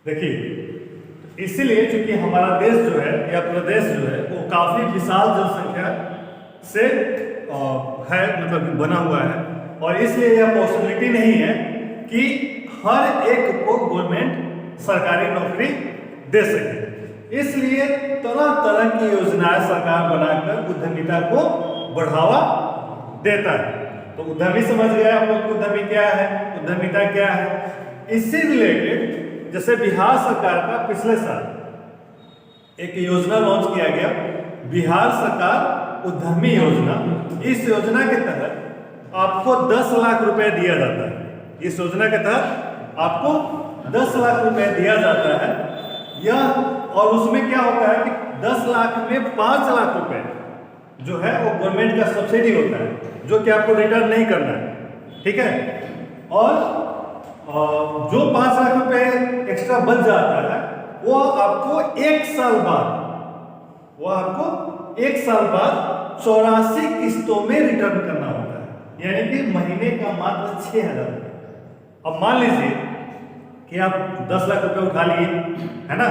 देखिए, इसीलिए चूंकि हमारा देश जो है या प्रदेश जो है वो काफ़ी विशाल जनसंख्या से है, मतलब बना हुआ है, और इसलिए यह पॉसिबिलिटी नहीं है कि हर एक को गवर्नमेंट सरकारी नौकरी दे सके। इसलिए तरह तरह की योजनाएं सरकार बनाकर उद्यमिता को बढ़ावा देता है। तो उद्यमी समझ गए आप लोग, उद्यमी क्या है, उद्यमिता क्या है। इससे रिलेटेड जैसे बिहार सरकार का पिछले साल एक योजना लॉन्च किया गया, बिहार सरकार उद्यमी योजना। इस योजना के तहत आपको 10 लाख रुपए दिया जाता है। इस योजना के तहत आपको 10 लाख रुपए दिया जाता है। यह और उसमें क्या होता है कि 10 लाख में 5 लाख रुपए जो है वो गवर्नमेंट का सब्सिडी होता है, जो कि आपको रिटर्न नहीं करना है, ठीक है। और जो 5 लाख रुपए एक्स्ट्रा बच जाता है वो आपको 1 साल बाद 84 किस्तों में रिटर्न करना होता है, यानी कि महीने का मात्र 6,000 रुपये। अब मान लीजिए कि आप 10 लाख रुपए उठा लिए, है ना।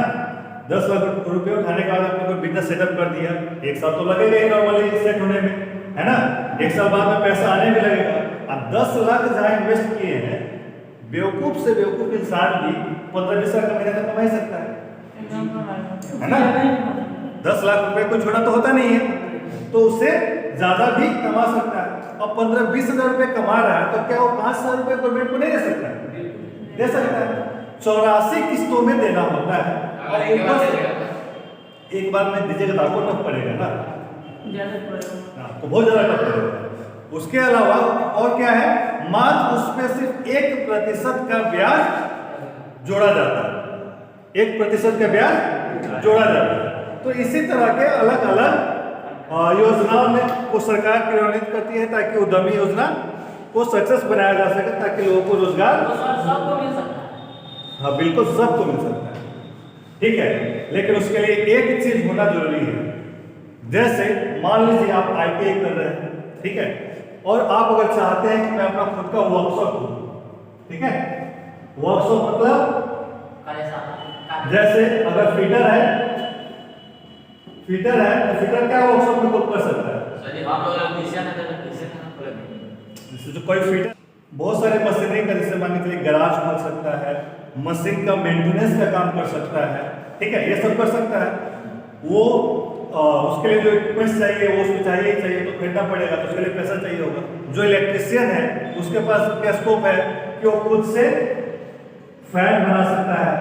10 लाख रुपए उठाने के बाद आपने कोई बिजनेस सेटअप कर दिया, 1 साल तो लगेगा ही नॉर्मली सेट होने में, है ना। 1 साल बाद में पैसा आने भी लगेगा। अब 10 लाख जहाँ इन्वेस्ट किए हैं, बेवकूफ से बेवकूफ इंसान भी 15-20 लाख का महीना तक कमा सकता है ना। 10 लाख रुपए को छोड़ा तो होता नहीं है, तो उससे ज्यादा भी कमा सकता है। अब 15-20 हजार रुपए कमा रहा है, तो क्या वो 5,000 रुपए गवर्नमेंट को नहीं दे सकता है? दे सकता है। 84 किस्तों में देना होता है, और एक बार में दीजिएगा तो आपको टफ पड़ेगा ना, तो बहुत ज्यादा टफ पड़ेगा। उसके अलावा और क्या है, मात्र उस पर सिर्फ 1% का ब्याज जोड़ा जाता है। 1% का ब्याज जोड़ा जाता है। तो इसी तरह के अलग अलग योजनाओं में को सरकार क्रियान्वित करती है ताकि उद्यमी योजना को सक्सेस बनाया जा सके, ताकि लोगों को रोजगार सबको मिल सकता है। हाँ बिल्कुल सबको मिल सकता है, ठीक है। लेकिन उसके लिए एक चीज होना जरूरी है। जैसे मान लीजिए आप ITI कर रहे हैं, ठीक है, और आप अगर चाहते हैं कि मैं अपना खुद का वर्कशॉप दूं, ठीक है। वर्कशॉप मतलब जैसे अगर फीटर है तो फीटर क्या वर्कशॉप में खुद कर सकता है। जैसे जो कोई फीटर बहुत सारे मशीनरी का, जैसे मान लीजिए गैराज खोल सकता है, मशीन का मेंटेनेंस का काम कर सकता है, ठीक है, ये सब कर सकता है। वो उसके लिए जो इक्विपमेंट्स चाहिए वो उसको चाहिए ही चाहिए, तो खरीदना पड़ेगा, तो उसके लिए पैसा चाहिए होगा। जो इलेक्ट्रिशियन है उसके पास क्या स्कोप है कि वो खुद से फैन बना सकता है,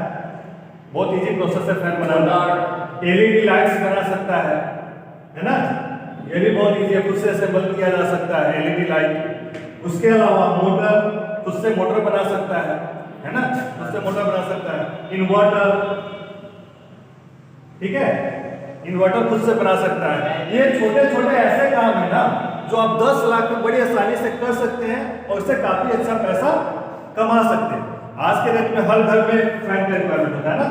बहुत इजी प्रोसेस है फैन बनाना। LED लाइट्स बना सकता है ना, ये भी बहुत इजी है, खुद से असेंबल किया जा सकता है LED लाइट। उसके अलावा मोटर, खुद से मोटर बना सकता है ना, खुद से मोटर बना सकता है। इन्वर्टर, ठीक है, इन्वर्टर खुद से बना सकता है। ये छोटे छोटे ऐसे काम है ना जो आप 10 लाख में बड़ी आसानी से कर सकते हैं और इससे काफी अच्छा पैसा कमा सकते हैं। आज के डेट में हर घर में फैन का रिक्वायरमेंट होता है ना,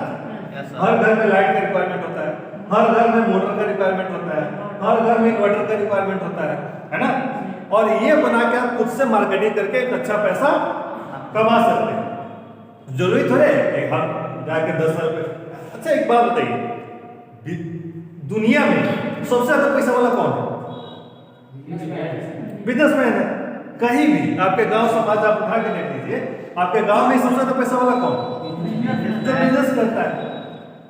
हर घर में लाइट का रिक्वायरमेंट होता है, हर घर में मोटर का रिक्वायरमेंट होता है, हर घर में इन्वर्टर का रिक्वायरमेंट होता है ना। और ये बना के आप खुद से मार्केटिंग करके एक अच्छा पैसा कमा सकते हैं। जरूरी थोड़े है हम जाके 10 लाख रुपए। अच्छा एक बात बताइए, दुनिया में सबसे ज्यादा पैसा वाला कौन है? बिजनेसमैन है। कहीं भी आपके गांव समाज आप उठा के देख लीजिए, आपके गांव में सबसे ज्यादा पैसा वाला कौन? जो बिजनेस करता है।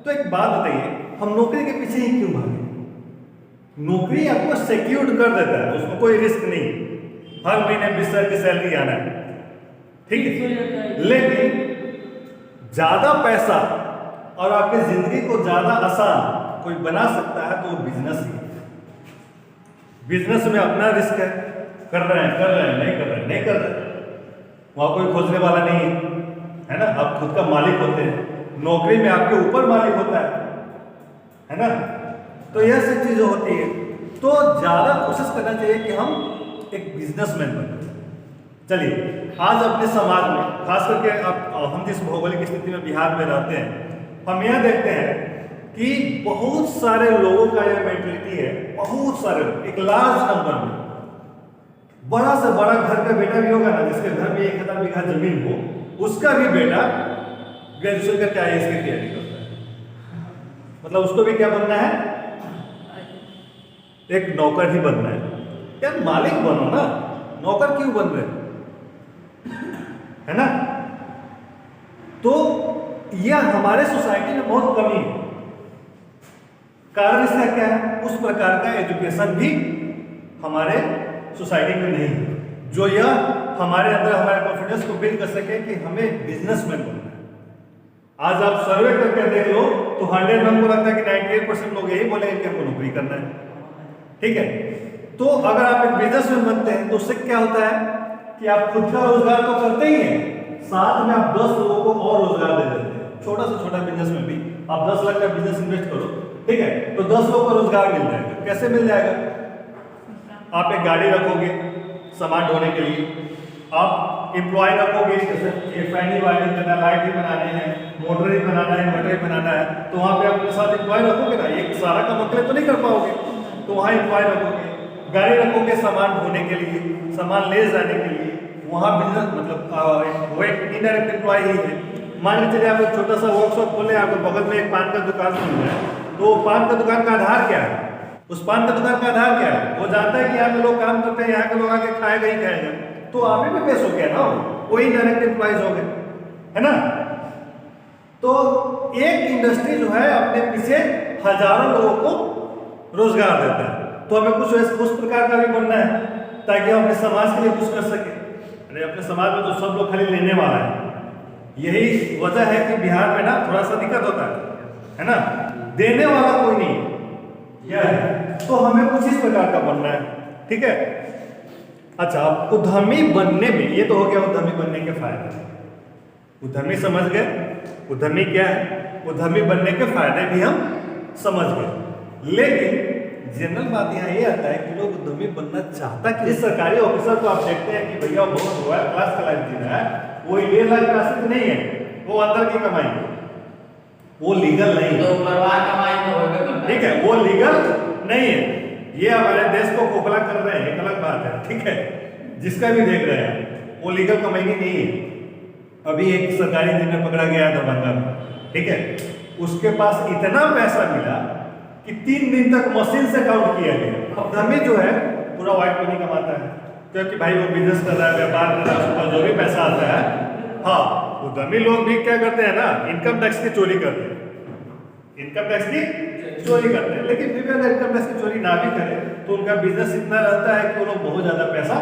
तो एक बात बताइए, हम नौकरी के पीछे ही क्यों भागे? नौकरी आपको सिक्योर्ड कर देता है, उसमें कोई रिस्क नहीं, हर महीने 20,000 की सैलरी आना है, ठीक है। लेकिन ज्यादा पैसा और आपकी जिंदगी को ज्यादा आसान कोई बना सकता है तो वो बिजनेस ही है। बिजनेस में अपना रिस्क है, कर रहे हैं, नहीं कर रहे, वहां कोई खोजने वाला नहीं है ना, आप खुद का मालिक होते हैं। नौकरी में आपके ऊपर मालिक होता है ना। तो यह सब चीजें होती है, तो ज्यादा कोशिश करना चाहिए कि हम एक बिजनेसमैन बने। चलिए आज अपने समाज में खास करके हम जिस भौगोलिक स्थिति में बिहार में रहते हैं, हम यह देखते हैं कि बहुत सारे लोगों का यह मेंटलिटी है, बहुत सारे, एक लार्ज नंबर में, बड़ा से बड़ा घर का बेटा भी होगा ना, जिसके घर में 1,000 बीघा जमीन हो, उसका भी बेटा ग्रेजुएशन करके आईएएस की तैयारी करता है, मतलब उसको भी क्या बनना है, एक नौकर ही बनना है। यार मालिक बनो ना, नौकर क्यों बन रहे है ना। तो यह हमारे सोसाइटी में बहुत कमी है। कारण इसका क्या है, उस प्रकार का एजुकेशन भी हमारे सोसाइटी में नहीं है जो यह हमारे अंदर हमारे कॉन्फिडेंस को बिल्ड कर सके कि हमें बिजनेसमैन बनना है। आज आप सर्वे करके देख लो तो 100 में हमको लगता है कि 98% लोग यही बोलेंगे कि हमको नौकरी करना है, ठीक है। तो अगर आप एक बिजनेसमैन बनते हैं तो उससे क्या होता है कि आप खुद का रोजगार तो करते ही हैं, साथ में आप 10 लोगों को और रोजगार दे देते हैं। छोटा से छोटा बिजनेस में भी आप 10 लाख का बिजनेस इन्वेस्ट करो, ठीक है, तो 10 लोगों को रोजगार मिल जाएगा। कैसे मिल जाएगा, आप एक गाड़ी रखोगे सामान ढोने के लिए, आप एम्प्लॉय रखोगे, जैसे फैन ही वायरिंग करना, लाइट ही बनाने हैं, मोटर ही बनाना है, इन्वर्टर ही बनाना है, तो वहाँ पे आप अपने साथ एम्प्लॉय रखोगे ना, एक सारा काम अकेले तो नहीं कर पाओगे, तो वहाँ एम्प्लॉय रखोगे। गाड़ी रखोगे सामान ढोने के लिए, सामान ले जाने के लिए, वहाँ बिजनेस मतलब वो एक इनडायरेक्ट एम्प्लॉय ही है। मान के चलिए आप एक छोटा सा वर्कशॉप खोले, आपको बगल में एक पान का दुकान खुल रहा है, तो पान का दुकान का आधार क्या है, उस पान का दुकान का आधार क्या है, वो जानता है कि यहाँ के लोग काम करते हैं, यहाँ के लोग आके खाएगा ही खाएगा, तो आप ही में बेस हो गया ना, वो इनडायरेक्ट एम्प्लॉइज हो गए, है ना। तो एक इंडस्ट्री जो है अपने पीछे हजारों लोगों को रोजगार देता है। तो हमें कुछ उस प्रकार का भी बनना है ताकि हम अपने समाज के लिए कुछ कर सके। अरे अपने समाज में तो सब लोग खाली लेने वाला है, यही वजह है कि बिहार में ना थोड़ा सा दिक्कत होता है ना, देने वाला कोई नहीं क्या है। तो हमें कुछ इस प्रकार का बनना है, ठीक है। अच्छा, उद्यमी बनने में, ये तो हो गया उद्यमी बनने के फायदे। उद्यमी समझ गए, उद्यमी क्या है, उद्यमी बनने के फायदे भी हम समझ गए। लेकिन जनरल बात यहाँ ये आता है कि लोग उद्यमी बनना चाहता कि जिस सरकारी ऑफिसर को आप देखते हैं कि भैया बहुत रॉयल क्लास का लाइफ जी रहा है, वो 1.5 लाख क्लास नहीं है, वो अंदर की कमाई है, वो लीगल नहीं है, तो बर्बाद कमाई तो होगा, ठीक है, वो लीगल नहीं है। ये हमारे देश को खोखला कर रहे हैं, एक अलग बात है, ठीक है, जिसका भी देख रहे हैं वो लीगल कमाई नहीं है। अभी एक सरकारी इंजीनियर पकड़ा गया दरभंगा में, ठीक है, उसके पास इतना पैसा मिला कि 3 दिन तक मशीन से काउंट किया गया। उद्यमी जो है पूरा व्हाइट मनी कमाता है, क्योंकि भाई वो बिजनेस कर रहा है, व्यापार कर रहा है, उसका जो भी पैसा आता है। हाँ, उद्यमी लोग भी क्या करते हैं ना, इनकम टैक्स की चोरी करते हैं, इनकम टैक्स की चोरी करते हैं। लेकिन फिर भी अगर इनकम टैक्स की चोरी ना भी करें तो उनका बिजनेस इतना रहता है कि वो लोग बहुत ज्यादा पैसा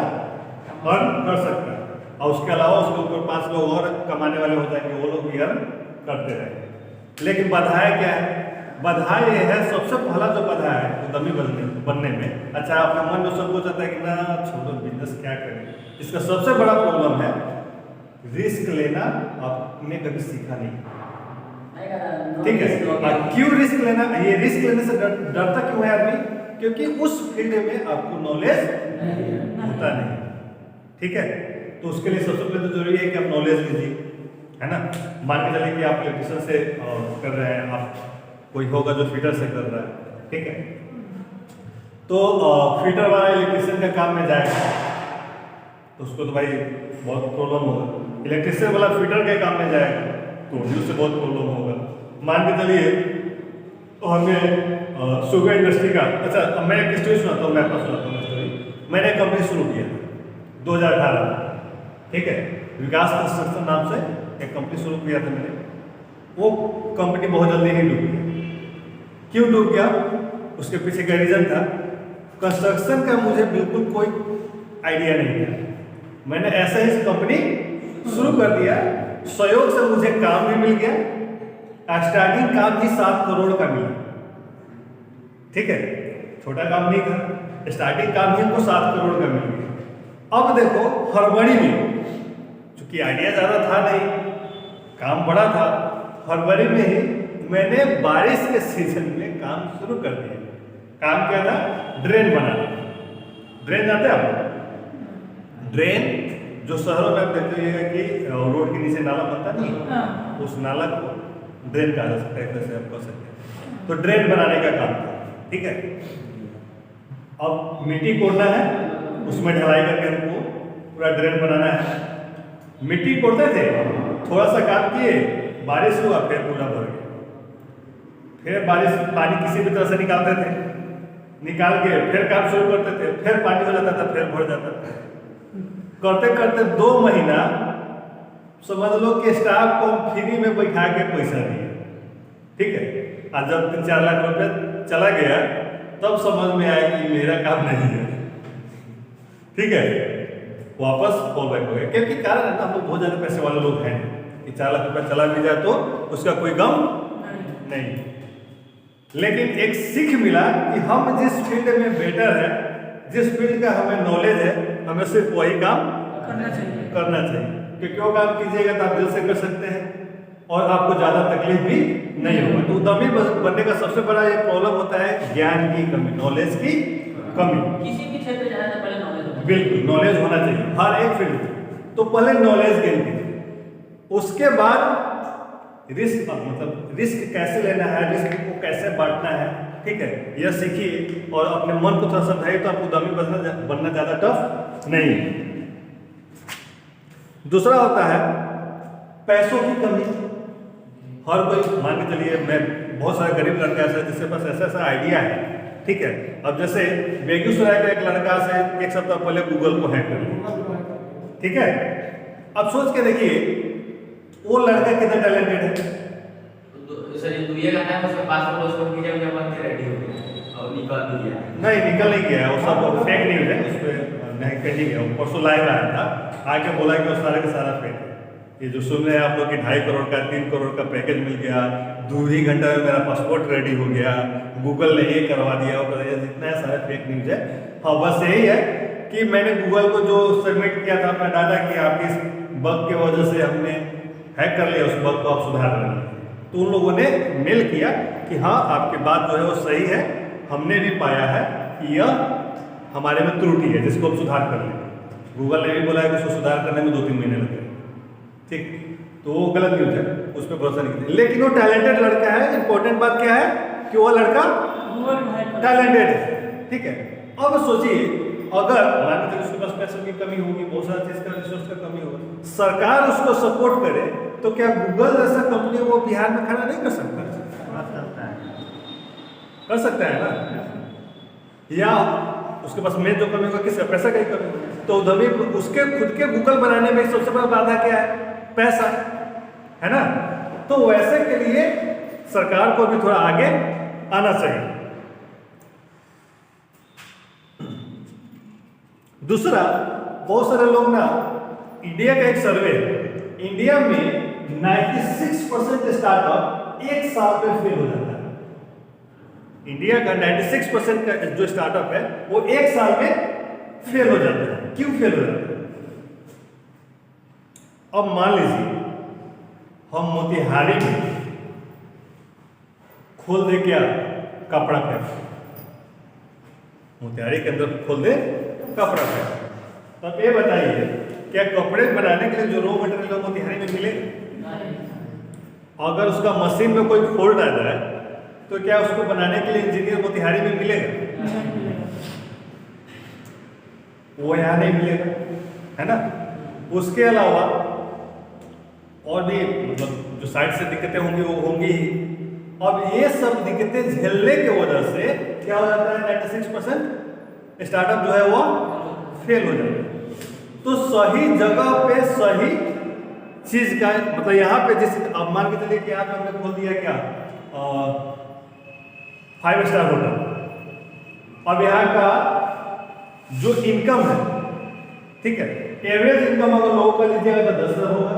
अर्न कर सकते हैं, और उसके अलावा उसके ऊपर 5 लोग और कमाने वाले हो जाएंगे, वो लोग भी अर्न करते रहेंगे। लेकिन बाधाएं क्या है, बाधाएं ये है, सबसे पहला जो बाधा है उद्यमी बनने में, अच्छा आपका मन में सबको चाहता है कि ना छोड़ो बिजनेस क्या करें, इसका सबसे बड़ा प्रॉब्लम है रिस्क लेना। आपने कभी सीखा नहीं, ठीक है। क्यों रिस्क लेना, ये रिस्क लेने से डरता क्यों है आदमी, क्योंकि उस फील्ड में आपको नॉलेज होता नहीं, ठीक है। तो उसके लिए सबसे पहले तो जरूरी है कि आप नॉलेज लीजिए, है ना। मान के चलिए कि आप इलेक्ट्रिशियन से कर रहे हैं, आप कोई होगा जो फीटर से कर रहा है, ठीक है, तो फीटर वाला इलेक्ट्रिशियन का काम में जाएगा तो उसको तो भाई बहुत प्रॉब्लम होगा। इलेक्ट्रिशियन वाला फीटर के काम में जाएगा तो उससे बहुत प्रॉब्लम होगा। मान के चलिए तो हमें शुगर इंडस्ट्री का, अच्छा अब मैं एक स्टोरी सुनाता हूँ, मैं आपको सुनाता हूँ स्टोरी। मैंने एक कंपनी शुरू किया 2018, ठीक है, विकास कंस्ट्रक्शन नाम से एक कंपनी शुरू किया था मैंने। वो कंपनी बहुत जल्दी ही डूब गया। क्यों डूब गया, उसके पीछे का रीजन था, कंस्ट्रक्शन का मुझे बिल्कुल कोई आइडिया नहीं था। मैंने ऐसे ही कंपनी शुरू कर दिया, सहयोग से मुझे काम भी मिल गया, स्टार्टिंग काम ही 7 करोड़ का मिला, ठीक है, छोटा काम नहीं था, स्टार्टिंग काम ही हमको 7 करोड़ का मिल गया। अब देखो फरवरी में, चूंकि आइडिया ज़्यादा था नहीं, काम बड़ा था, फरवरी में ही मैंने बारिश के सीजन में काम शुरू कर दिया। काम क्या था, ड्रेन बनाना। ड्रेन जानते हैं आप, ड्रेन जो शहरों में आप देखते होइएगा कि रोड के नीचे नाला बनता नहीं, उस नाला को ड्रेन कहा जा सकता है, जैसे आप कह सकते हैं। तो ड्रेन बनाने का काम था, ठीक है। अब मिट्टी कोड़ना है, उसमें ढलाई करके हमको पूरा ड्रेन बनाना है। मिट्टी कोड़ते थे, थोड़ा सा काम किए, बारिश हुआ फिर पूरा भर गया, फिर बारिश पानी किसी भी तरह से निकालते थे, निकाल के फिर काम शुरू करते थे, फिर पानी हो जाता था, फिर भर जाता था। करते करते 2 महीना समझ लो कि स्टाफ को फ्री में बैठा के पैसा दिए, ठीक है। और जब 3-4 लाख रुपए चला गया तब समझ में आया कि मेरा काम नहीं है, ठीक है। वापस फॉल बैक हो गया, क्योंकि कारण है ना, हम लोग बहुत ज़्यादा पैसे वाले लोग हैं कि 4 लाख रुपया चला भी जाए तो उसका कोई गम नहीं। लेकिन एक सीख मिला कि हम जिस फील्ड में बेटर है, जिस फील्ड का हमें नॉलेज है, हमें सिर्फ वही काम करना चाहिए। क्योंकि वो काम कीजिएगा तो आप दिल से कर सकते हैं और आपको ज़्यादा तकलीफ भी नहीं होगा। तो उद्यमी बनने का सबसे बड़ा ये प्रॉब्लम होता है ज्ञान की कमी, नॉलेज की कमी। किसी भी क्षेत्र में जाने से पहले नॉलेज होना चाहिए। बिल्कुल नॉलेज होना चाहिए हर एक फील्ड में। तो पहले नॉलेज गेन कीजिए, उसके बाद रिस्क, मतलब रिस्क कैसे लेना है, रिस्क को कैसे बांटना है, ठीक है, यह सीखिए और अपने मन को थोड़ा समझाइए तो आपको उद्यमी बनना ज़्यादा टफ नहीं है। दूसरा होता है पैसों की कमी। हर कोई, मान के चलिए मैं बहुत सारा गरीब लड़का ऐसा जिसके पास ऐसा ऐसा आइडिया है, ठीक है। अब जैसे बेगूसराय का एक लड़का से 1 सप्ताह पहले गूगल को हैक कर लिया, ठीक है। अब सोच के देखिए वो लड़का कितना टैलेंटेड है। सर ये दुनिया का नाम उसका पासपोर्ट उसको कीजिए, मुझे बन के रेडी हो गया और निकल भी गया। नहीं निकल नहीं गया, वो सब फेक न्यूज है, उस पर नहीं पेंडिंग है। वो परसों लाइव आया था, आके बोला कि वो सारा का सारा फेक है। ये जो सुन रहे हैं आप लोग कि 2.5 करोड़ का 3 करोड़ का पैकेज मिल गया, 2 ही घंटा में मेरा पासपोर्ट रेडी हो गया, गूगल ने ये करवा दिया, वो कर दिया, जितना सारा फेक न्यूज है। हाँ बस यही है कि मैंने गूगल को जो सबमिट किया था अपना डाटा कि आपकी इस बग की वजह से हमने हैक कर लिया, उस बग को आप सुधार लें। तो उन लोगों ने मेल किया कि हाँ आपकी बात जो है वो सही है, हमने भी पाया है कि यह हमारे में त्रुटि है जिसको हम सुधार कर लें। गूगल ने भी बोला है कि उसको सुधार करने में 2-3 महीने लगते हैं, ठीक। तो वो गलत न्यूज है, उस पर भरोसा नहीं किया। लेकिन वो टैलेंटेड लड़का है। इंपॉर्टेंट बात क्या है कि वो लड़का टैलेंटेड है, ठीक है। अब सोचिए अगर मान लीजिए उसके पास पैसों की कमी होगी, बहुत सारा चीज का रिसोर्स का कमी होगी, सरकार उसको सपोर्ट करे तो क्या गूगल जैसा कंपनी वो बिहार में खड़ा नहीं कर सकता? कर सकता है ना। या उसके पास मेन जो कमी होगा किसका, पैसा का ही कमी होगा। तो उद्यमी उसके खुद के गूगल बनाने में सबसे बड़ा बाधा क्या है? पैसा, है ना। तो वैसे के लिए सरकार को भी थोड़ा आगे आना चाहिए। दूसरा, बहुत सारे लोग ना, इंडिया का एक सर्वे है, इंडिया में 96% स्टार्टअप 1 साल में फेल हो जाता है। इंडिया का 96% का जो स्टार्टअप है वो 1 साल में फेल हो जाता है। क्यों फेल हो जाता है? अब मान लीजिए हम मोतिहारी में खोल दे क्या, कपड़ा फैक्ट्री, मोतिहारी के अंदर खोल दे कपड़ा फैक्ट्री। तो आप ये बताइए क्या कपड़े बनाने के लिए जो रॉ मटेरियल मोतिहारी में मिलेगा? अगर उसका मशीन में कोई फॉल्ट आ जाए तो क्या उसको बनाने के लिए इंजीनियर मोतिहारी में मिलेगा? वो यहाँ नहीं मिलेगा, है ना। उसके अलावा और भी मतलब जो साइड से दिक्कतें होंगी वो होंगी ही। अब ये सब दिक्कतें झेलने की वजह से क्या हो जाता है, 96% स्टार्टअप जो है वो फेल हो जाता है। तो सही जगह पे सही चीज का मतलब यहाँ पे जिस, अब मान के चलिए कि यहाँ पे हमने खोल दिया क्या 5 स्टार होटल। अब यहाँ का जो इनकम है, ठीक है, एवरेज इनकम अगर लोगों का लीजिएगा तो 10,000 होगा,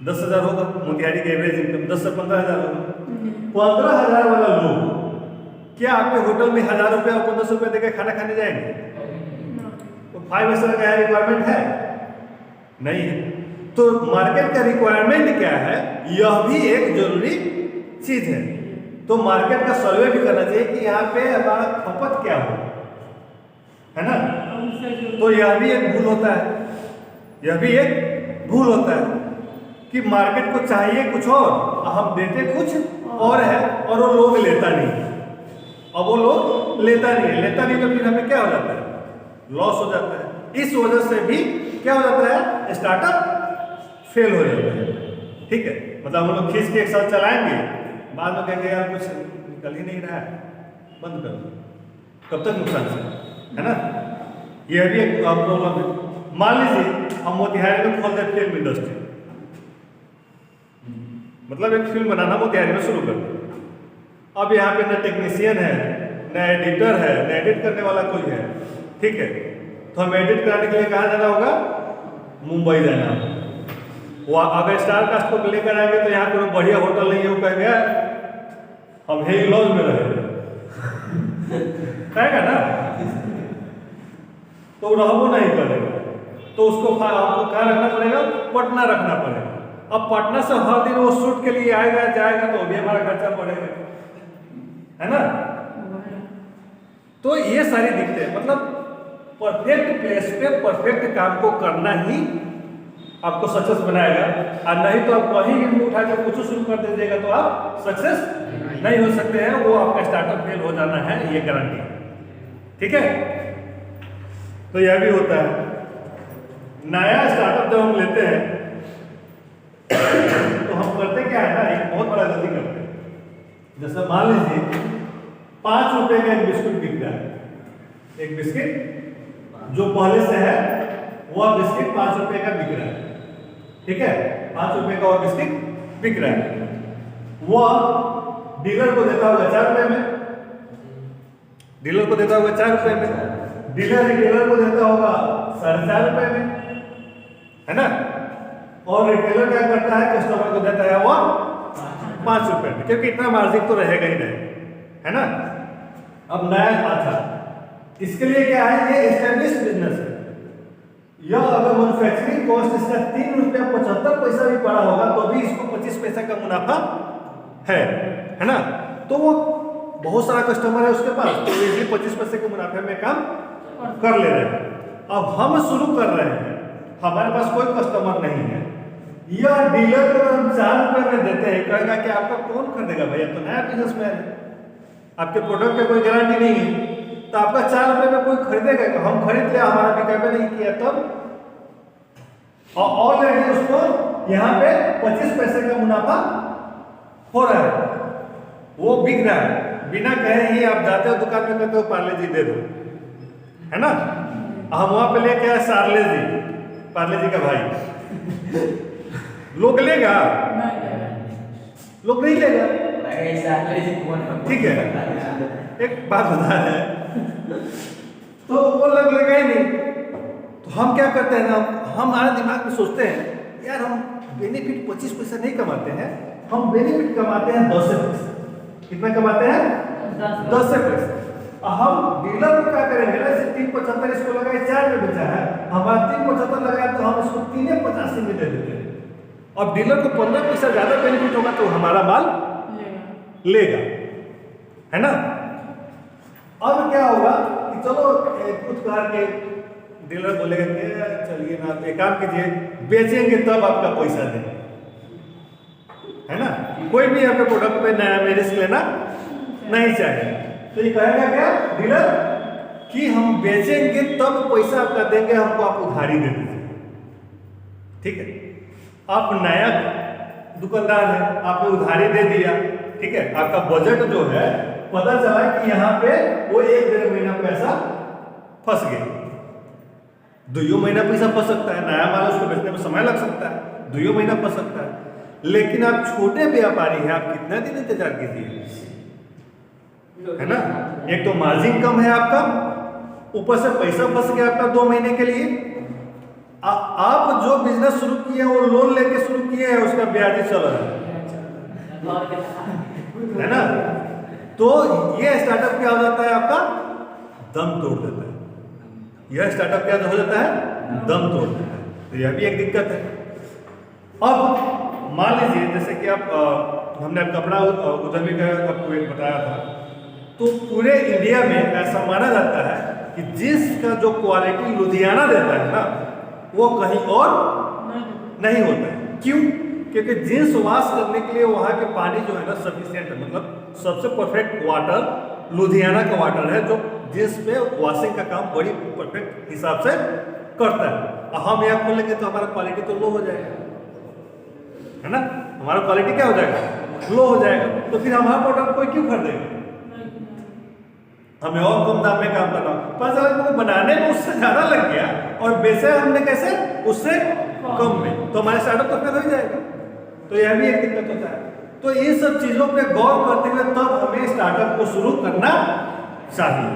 10,000 होगा। मोतिहारी का एवरेज इनकम 10 से 15,000 होगा। 15,000 वाला लोग क्या आपके होटल में 1,000 रुपया और 1,500 रुपया देकर खाना खाने जाएंगे? तो 5 स्टार का रिक्वायरमेंट है नहीं है। तो मार्केट का रिक्वायरमेंट क्या है, यह भी एक जरूरी चीज है। तो मार्केट का सर्वे भी करना चाहिए कि यहाँ पे हमारा खपत क्या हो, है ना। तो यह भी एक भूल होता है, यह भी एक भूल होता है कि मार्केट को चाहिए कुछ और हम देते कुछ और है और वो लोग लेता नहीं। अब वो लोग लेता नहीं तो फिर हमें क्या हो जाता है, लॉस हो जाता है। इस वजह से भी क्या हो जाता है, स्टार्टअप फेल हो जाता है, ठीक है, मतलब हम लोग खींच के एक साथ चलाएंगे, बाद में कहेंगे यार कुछ निकल ही नहीं रहा है, बंद कर दो, कब तक नुकसान से, है ना। यह भी एक प्रॉब्लम है। मान लीजिए हम मोतिहारी में खोल दें फिल्म इंडस्ट्री, मतलब एक फिल्म बनाना मोतिहारी में शुरू कर दें। अब यहाँ पे न टेक्नीशियन है, न एडिटर है, न एडिट करने वाला कोई है, ठीक है। तो हम एडिट कराने के लिए कहाँ जाना होगा? मुंबई जाना होगा। वो अगर स्टार कास्ट को लेकर आएंगे तो यहाँ कोई बढ़िया होटल नहीं है, वो कहेंगे हम हे लॉज में रहेंगे कहेगा ना, तो रहबो नहीं करेगा, तो उसको आपको कहाँ रखना पड़ेगा? पटना रखना पड़ेगा। अब पटना से हर दिन वो शूट के लिए आएगा जाएगा तो भी हमारा खर्चा पड़ेगा, है ना। तो ये सारी दिक्कतें, मतलब परफेक्ट प्लेस पे परफेक्ट काम को करना ही आपको सक्सेस बनाएगा, और नहीं तो आप कहीं भी उठा के कुछ शुरू कर दीजिएगा तो आप सक्सेस नहीं हो सकते हैं, वो आपका स्टार्टअप फेल हो जाना है, ये गारंटी, ठीक है। तो यह भी होता है। नया स्टार्टअप जब हम लेते हैं तो हम करते क्या है ना, एक बहुत बड़ा गलती करते हैं। जैसे मान लीजिए 5 रुपए का एक बिस्कुट बिक रहा है, एक बिस्किट जो पहले से है वह बिस्किट 5 रुपए का बिक रहा है, ठीक है। 5 रुपए का वह बिस्किट बिक रहा है, वह डीलर को देता होगा 4 रुपए में, डीलर को देता होगा 4 रुपए में, डीलर रिटेलर को देता होगा 4.5 रुपए में, है ना। और रिटेलर क्या करता है? कस्टमर को देता है वह 5 रुपए में, क्योंकि इतना मार्जिन तो रहेगा ही नहीं, है ना। अब नया था, इसके लिए क्या है? ये एस्टेब्लिश बिजनेस है। यह अगर मैन्युफैक्चरिंग कॉस्ट इसका 3 रुपया 75 पैसा भी पड़ा होगा तो भी इसको 25 पैसा का मुनाफा है ना। तो वो बहुत सारा कस्टमर है उसके पास, तो इजीली 25 पैसे के मुनाफे में काम कर ले रहे हैं। अब हम शुरू कर रहे हैं, हमारे पास कोई कस्टमर नहीं है, या डीलर को हम 4 रुपए में देते हैं, कहेगा कि आपका कौन खरीदेगा भैया, तो नया बिजनेसमैन है, आपके प्रोडक्ट पे कोई गारंटी नहीं है, तो आपका 4 रुपए में कोई खरीदेगा? हम खरीद लिया, हमारा विकल्प नहीं किया तब, और ऑलरेडी उसको यहाँ पे 25 पैसे का मुनाफा हो रहा है, वो बिक रहा है, बिना कहे ही आप जाते हो दुकान में कहते हो पार्ले जी दे दो, है ना। हम वहां पे लेके आए सार्ले जी, पार्ले जी का भाई, लोग लेगा? लोग नहीं लेगा, ठीक है। एक बात बता रहे हैं, तो वो लोग लेगा ही नहीं। तो हम क्या करते हैं ना, हमारे दिमाग में सोचते हैं यार हम बेनिफिट 25 पैसा नहीं कमाते हैं, हम बेनिफिट कमाते हैं 10 पैसा। कितना कमाते हैं? 10 पैसा। हम डीलर को क्या करेंगे ना, इसे 3.75 इसको लगाए 4 में बेचा है, हमारा 3.75 लगाया तो हम इसको 3.85 में दे देते हैं। अब डीलर को 15 पैसा ज्यादा बेनिफिट होगा तो हमारा माल लेगा, है ना। अब क्या होगा कि चलो कुछ करके डीलर बोलेगा कि चलिए ना आप एक काम कीजिए, बेचेंगे तब आपका पैसा देंगे, है ना। कोई भी आपके प्रोडक्ट पे नया में रिस्क लेना नहीं चाहिए, तो ये कहेगा क्या डीलर कि हम बेचेंगे तब पैसा आपका देंगे, हमको आप उधारी दे दीजिए, ठीक है। आप नया दुकानदार है, आपने उधारी दे दिया, ठीक है। आपका बजट जो है पता चला कि यहाँ पे वो 1-1.5 महीना पैसा फंस गया, 2 महीना पैसा फंस सकता है, नया माल उसको बेचने में समय लग सकता है, 2 महीना फंस सकता है। लेकिन आप छोटे व्यापारी हैं, आप कितना दिन इंतजार कीजिए, है ना। एक तो मार्जिन कम है आपका, ऊपर से पैसा फंस गया आपका 2 महीने के लिए। आप जो बिजनेस शुरू किए वो लोन लेके शुरू किए हैं, उसका ब्याज ही चल रहा है ना। तो ये स्टार्टअप क्या हो जाता है आपका? दम तोड़ देता है। यह स्टार्टअप क्या हो जाता है? दम तोड़ देता है। तो यह भी एक दिक्कत है। अब मान लीजिए जैसे कि आप हमने कपड़ा उद्यमी का आपको एक बताया था, तो पूरे इंडिया में ऐसा माना जाता है कि जींस का जो क्वालिटी लुधियाना देता है ना, वो कहीं और नहीं होता है। क्यों? क्योंकि जींस वॉश करने के लिए वहाँ के पानी जो है ना सफिशिएंट है, मतलब सबसे परफेक्ट वाटर लुधियाना का वाटर है, जो जींस पे वॉशिंग का काम बड़ी परफेक्ट हिसाब से करता है। हम यहाँ खोलेंगे तो हमारा क्वालिटी तो लो हो जाएगा, है ना, हमारा क्वालिटी क्या हो जाएगा, लो हो जाएगा। तो फिर हमारा प्रोडक्ट कोई क्यों खरीदेगा, हमें और कम दाम में काम करना। पर अगर वो बनाने में उससे ज्यादा लग गया और बेचे हमने कैसे, उससे कम में, तो हमारे स्टार्टअप तो फिर हो ही जाएगा। तो यह भी एक दिक्कत होता है। तो ये सब चीजों पे गौर करते हुए तब हमें स्टार्टअप को शुरू करना चाहिए।